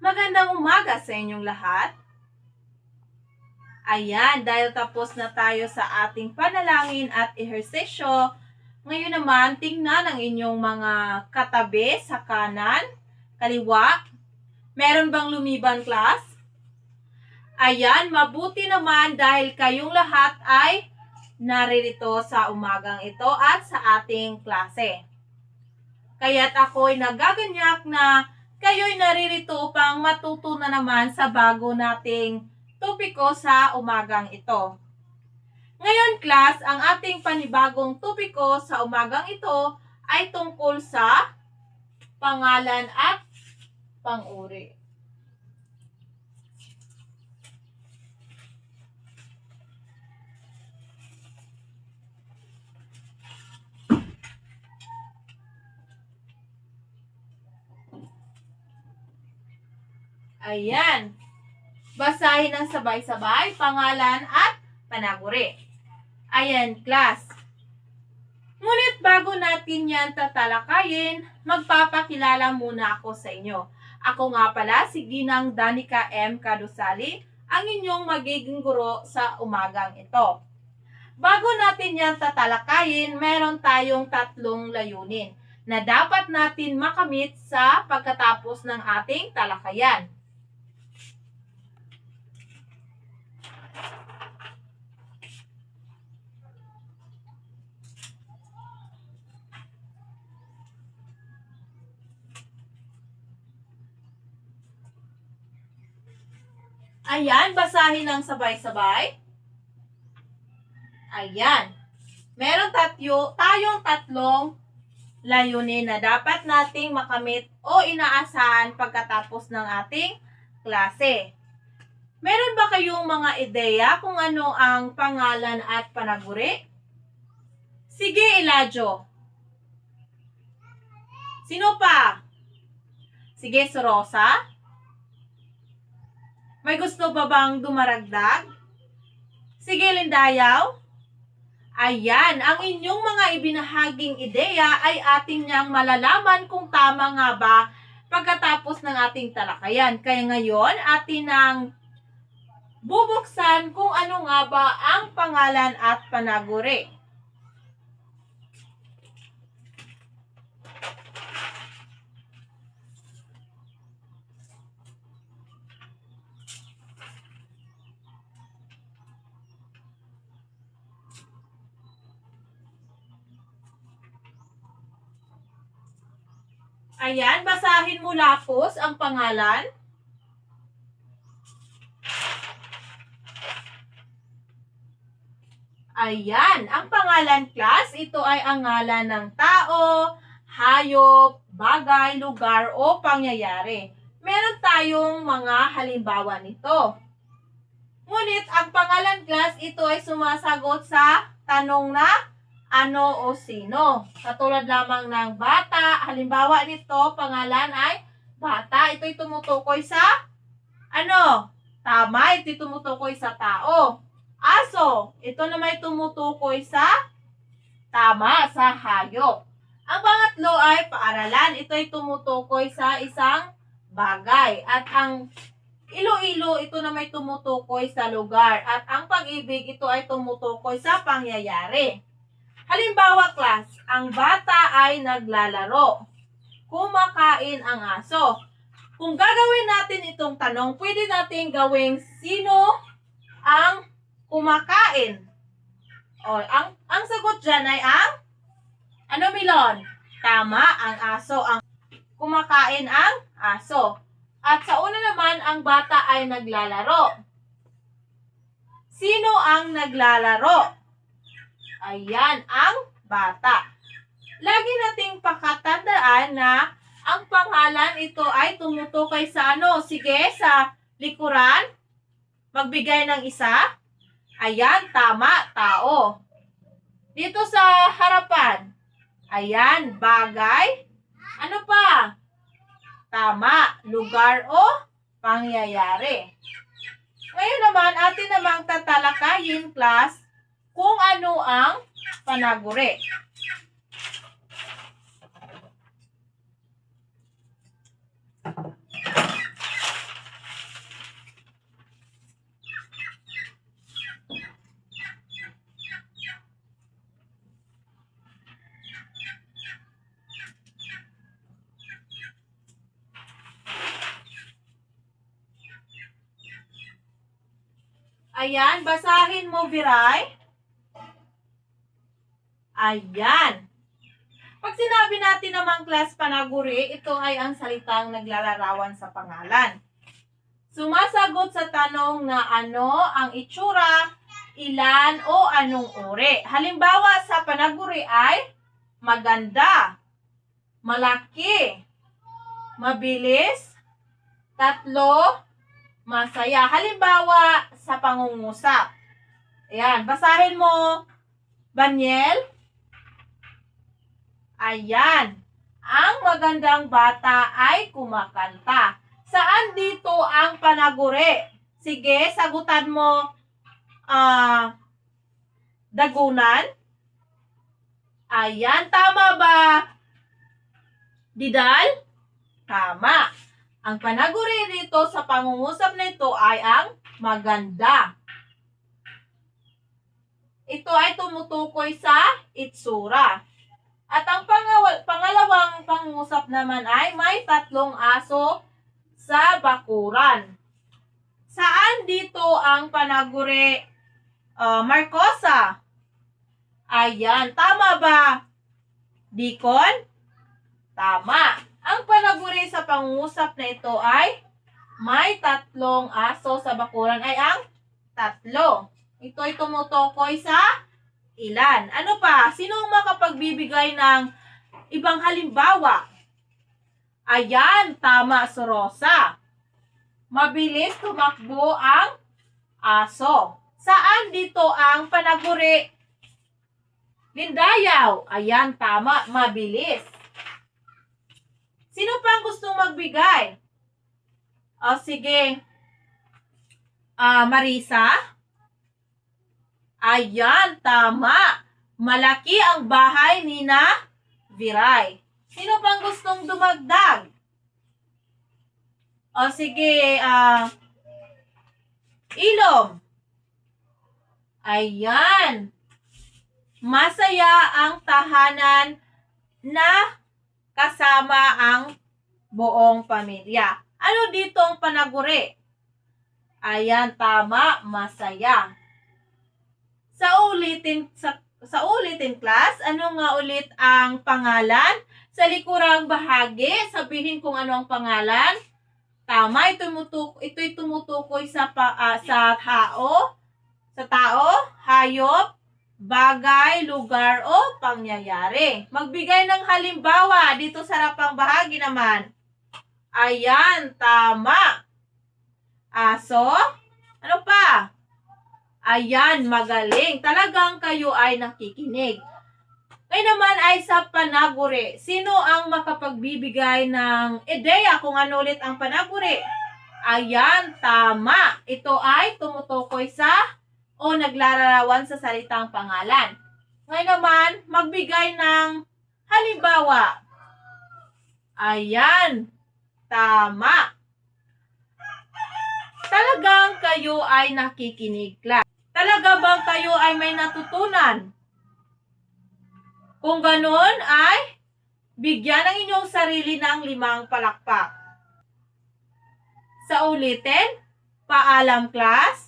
Magandang umaga sa inyong lahat. Ayan, dahil tapos na tayo sa ating panalangin at ehersisyo, ngayon naman tingnan ang inyong mga katabi sa kanan, kaliwa. Meron bang lumiban, class? Ayan, mabuti naman dahil kayong lahat ay naririto sa umagang ito at sa ating klase. Kaya't ako'y nagaganyak na kayo'y naririto upang matuto na naman sa bago nating topiko sa umagang ito. Ngayon, class, ang ating panibagong topiko sa umagang ito ay tungkol sa pangalan at pang-uri. Ayan. Basahin ng sabay-sabay, pangalan at panaguri. Ayan, class. Ngunit bago natin yan tatalakayin, magpapakilala muna ako sa inyo. Ako nga pala si Ginang Danica M. Kadusali, ang inyong magiging guro sa umagang ito. Bago natin yan tatalakayin, meron tayong 3 layunin na dapat natin makamit sa pagkatapos ng ating talakayan. Ayan, basahin ng sabay-sabay. Ayan. Meron tayong 3 layunin na dapat nating makamit o inaasahan pagkatapos ng ating klase. Meron ba kayong mga ideya kung ano ang pangalan at panaguri? Sige, Elijah. Sino pa? Sige, Sorosa. May gusto ba bang dumaragdag? Sige, Lindayaw. Ayan, ang inyong mga ibinahaging ideya ay ating niyang malalaman kung tama nga ba pagkatapos ng ating talakayan. Kaya ngayon, atin nang bubuksan kung ano nga ba ang pangalan at panaguri. Ayan, basahin mo lapos ang pangalan. Ayan, ang pangalan, class, ito ay ang ngalan ng tao, hayop, bagay, lugar o pangyayari. Meron tayong mga halimbawa nito. Ngunit ang pangalan, class, ito ay sumasagot sa tanong na ano o sino. Katulad lamang ng bata, halimbawa nito, pangalan ay bata. Ito'y tumutukoy sa ano? Tama, ito'y tumutukoy sa tao. Aso, ito naman tumutukoy sa tama, sa hayop. Ang pangatlo ay paaralan. Ito'y tumutukoy sa isang bagay. At ang Iloilo, ito naman tumutukoy sa lugar. At ang pag-ibig, ito ay tumutukoy sa pangyayari. Halimbawa, class, ang bata ay naglalaro. Kumakain ang aso. Kung gagawin natin itong tanong, pwede natin gawing sino ang kumakain. O, ang sagot dyan ay ang ano, Milon? Tama, ang aso. Ang kumakain ang aso. At sa una naman, ang bata ay naglalaro. Sino ang naglalaro? Ayan, ang bata. Lagi nating pakatandaan na ang pangalan ito ay tumutukoy sa ano? Sige, sa likuran. Magbigay ng isa. Ayan, tama, tao. Dito sa harapan. Ayan, bagay. Ano pa? Tama, lugar o pangyayari. Ngayon naman, atin namang tatalakayin, class, kung ano ang panaguri. Ayan, basahin mo, Viray. Ayan. Pag sinabi natin namang class panaguri, ito ay ang salitang naglalarawan sa pangalan. Sumasagot sa tanong na ano ang itsura, ilan o anong uri. Halimbawa sa panaguri ay maganda, malaki, mabilis, tatlo, masaya. Halimbawa sa pangungusap. Ayan, basahin mo, Banyel. Ayan, ang magandang bata ay kumakanta. Saan dito ang panaguri? Sige, sagutan mo, dagunan. Ayan, tama ba, Didal? Tama. Ang panaguri dito sa pangungusap na ito ay ang maganda. Ito ay tumutukoy sa itsura. At ang pangalawang pangungusap naman ay may 3 aso sa bakuran. Saan dito ang panaguri, Marcosa? Ayan, tama ba, Dikon? Tama. Ang panaguri sa pangungusap na ito ay may 3 aso sa bakuran ay ang 3. Ito ay tumutukoy sa ilan. Ano pa? Sino ang makapagbibigay ng ibang halimbawa? Ayan, tama, si Rosa. Mabilis tumakbo ang aso. Saan dito ang panaguri, Lindayaw? Ayan, tama, mabilis. Sino pa ang gustong magbigay? O sige, Marisa? Ayan, tama. Malaki ang bahay ni na Viray. Sino pang gustong dumagdag? O sige, Ilom. Ayan. Masaya ang tahanan na kasama ang buong pamilya. Ano dito ang panaguri? Ayan, tama, masaya. Sa ulitin class, ano nga ulit ang pangalan? Sa likurang bahagi, sabihin kung ano ang pangalan. Tama, ito'y tumutukoy sa tao, hayop, bagay, lugar o pangyayari. Magbigay ng halimbawa dito sa harapang bahagi naman. Ayan, tama. Aso, ano pa? Ayan, magaling. Talagang kayo ay nakikinig. Ngayon naman ay sa panaguri. Sino ang makapagbibigay ng ideya kung ano ulit ang panaguri? Ayan, tama. Ito ay tumutukoy sa o naglalarawan sa salitang pangalan. Ngayon naman, magbigay ng halimbawa. Ayan, tama. Talagang kayo ay nakikinig lang. Talaga bang kayo ay may natutunan? Kung ganun ay bigyan ng inyong sarili ng 5 palakpak. Sa ulitin, paalam class.